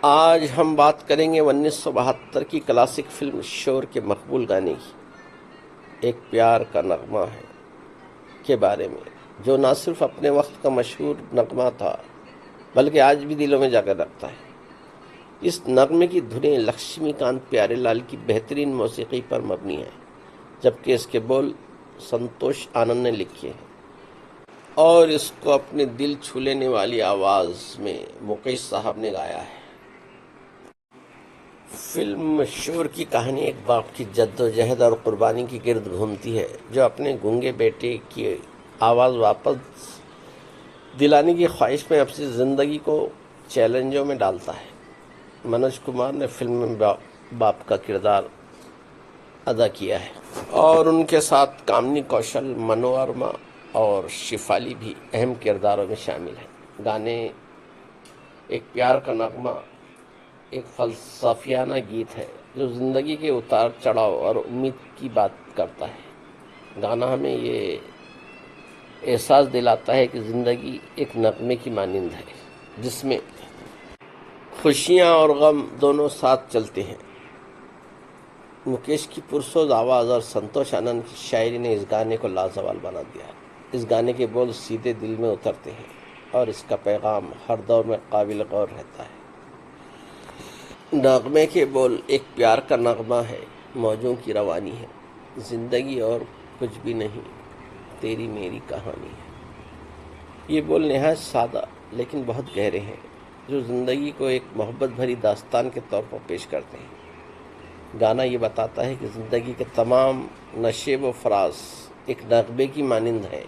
आज हम बात करेंगे 1972 की क्लासिक फिल्म शोर के मकबूल गाने की एक प्यार का नगमा है के बारे में, जो न सिर्फ अपने वक्त का मशहूर नगमा था बल्कि आज भी दिलों में जगह रखता है। इस नगमे की धुनें लक्ष्मीकांत प्यारेलाल की बेहतरीन मौसीकी पर मबनी है, जबकि इसके बोल संतोष आनंद ने लिखे हैं और इसको अपने दिल छू लेने वाली आवाज में मुकेश साहब ने गाया है। फिल्म शोर की कहानी एक बाप की जद्दोजहद और कुर्बानी की गिर्द घूमती है, जो अपने गूंगे बेटे की आवाज़ वापस दिलाने की ख्वाहिश में अपनी ज़िंदगी को चैलेंजों में डालता है। मनोज कुमार ने फिल्म में बाप का किरदार अदा किया है और उनके साथ कामिनी कौशल, मनोरमा और शिफाली भी अहम किरदारों में शामिल हैं। गाने एक प्यार का नगमा एक फलसफियाना गीत है, जो ज़िंदगी के उतार चढ़ाव और उम्मीद की बात करता है। गाना हमें ये एहसास दिलाता है कि ज़िंदगी एक नगमे की मानिंद है, जिसमें खुशियाँ और गम दोनों साथ चलते हैं। मुकेश की पुरसोज आवाज़ और संतोष आनंद की शायरी ने इस गाने को लाजवाब बना दिया। इस गाने के बोल सीधे दिल में उतरते हैं और इसका पैगाम हर दौर में काबिल गौर रहता है। नगमे के बोल एक प्यार का नगमा है, मौजों की रवानी है, जिंदगी और कुछ भी नहीं, तेरी मेरी कहानी है। ये बोल नहायत सादा लेकिन बहुत गहरे हैं, जो जिंदगी को एक मोहब्बत भरी दास्तान के तौर पर पेश करते हैं। गाना ये बताता है कि जिंदगी के तमाम नशेब व फराज एक नगमे की मानिंद है,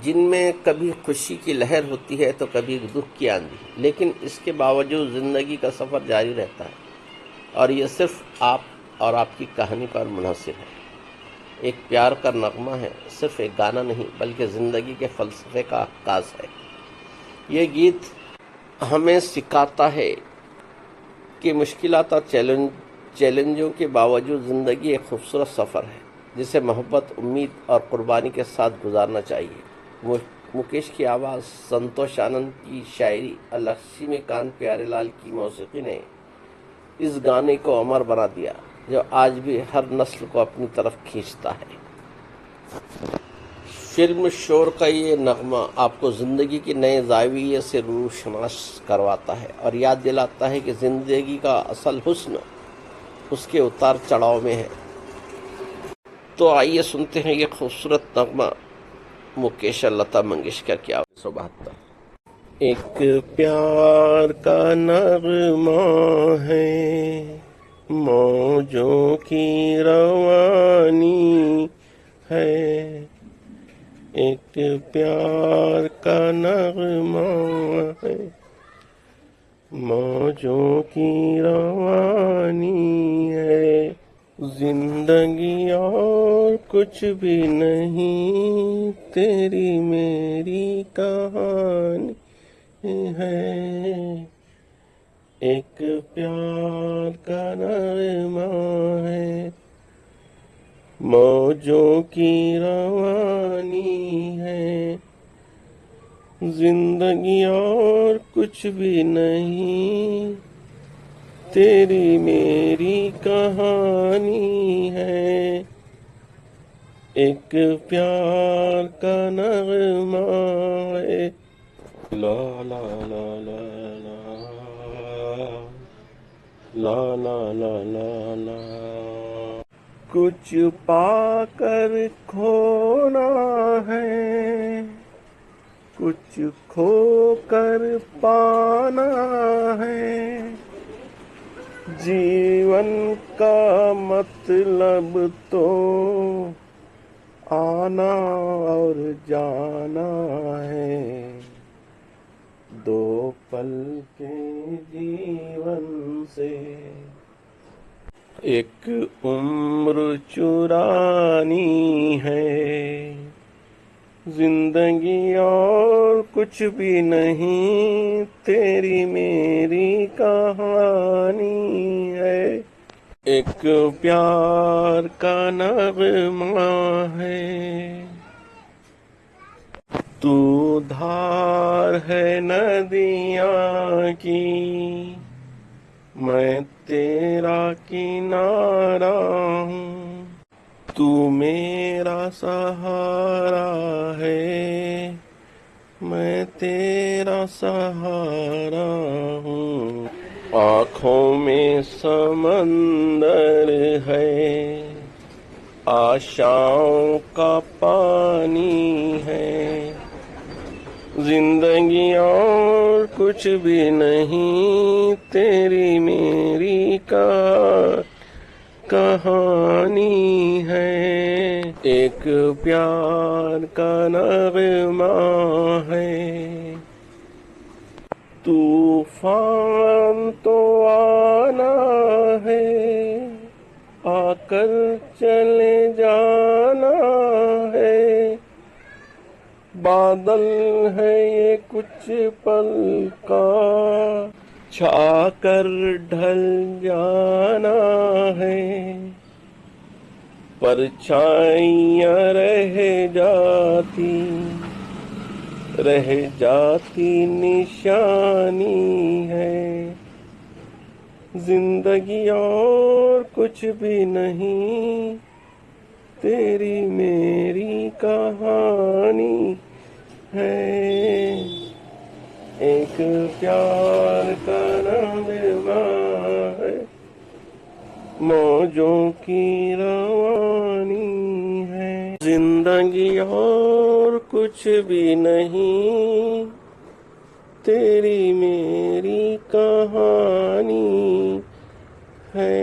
जिनमें कभी खुशी की लहर होती है तो कभी दुख की आंधी, लेकिन इसके बावजूद ज़िंदगी का सफ़र जारी रहता है और यह सिर्फ आप और आपकी कहानी पर मुनहसर है। एक प्यार का नगमा है, सिर्फ एक गाना नहीं बल्कि ज़िंदगी के फ़लसफ़े का आगाज़ है। ये गीत हमें सिखाता है कि मुश्किलात और चैलेंजों के बावजूद ज़िंदगी एक खूबसूरत सफ़र है, जिसे मोहब्बत, उम्मीद और कुर्बानी के साथ गुजारना चाहिए। मुकेश की आवाज़, संतोष आनंद की शायरी और लक्ष्मीकांत प्यारेलाल की मौसीकी ने इस गाने को अमर बना दिया, जो आज भी हर नस्ल को अपनी तरफ खींचता है। फिल्म शोर का ये नगमा आपको ज़िंदगी के नए ज़ाविये से रोशनास करवाता है और याद दिलाता है कि ज़िंदगी का असल हुस्न उसके उतार चढ़ाव में है। तो आइए सुनते हैं ये खूबसूरत नगमा मुकेश और लता मंगेशकर की आवाज़। 1972 एक प्यार का नगमा है, मौजों की रवानी है। एक प्यार का नगमा है, मौजों की रवानी है। जिंदगी और कुछ भी नहीं, तेरी मेरी कहानी है। एक प्यार का नगमा है, मौजों की रवानी है। जिंदगी और कुछ भी नहीं, तेरी मेरी कहानी है। एक प्यार का नगमा है। ला ला ला ला ला ला ला ला ला। कुछ पाकर खोना है, कुछ खोकर पाना है। जीवन का मतलब तो आना और जाना है। दो पल के जीवन से एक उम्र चुरानी है। जिंदगी और कुछ भी नहीं, तेरी मेरी कहानी है। एक प्यार का नगमा है। तू धार है नदियाँ की, मैं तेरा किनारा हूँ। तू मेरा सहारा है, मैं तेरा सहारा हूँ। आँखों में समंदर है, आशाओं का पानी है। जिंदगी और कुछ भी नहीं, तेरी मेरी कहानी है। एक प्यार का नगमा है। तूफान तो आना है, आकर चले जाना है। बादल है ये कुछ पल का, छाकर ढल जाना है। परछाइयाँ रह जाती निशानी है। जिंदगी और कुछ भी नहीं, तेरी मेरी कहानी है। एक प्यार का नगमा है, मौजों की रवानी है। जिंदगी और कुछ भी नहीं, तेरी मेरी कहानी है।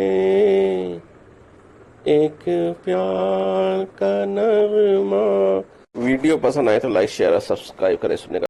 एक प्यार का नगमा। वीडियो पसंद आए तो लाइक शेयर और सब्सक्राइब करें। सुनने का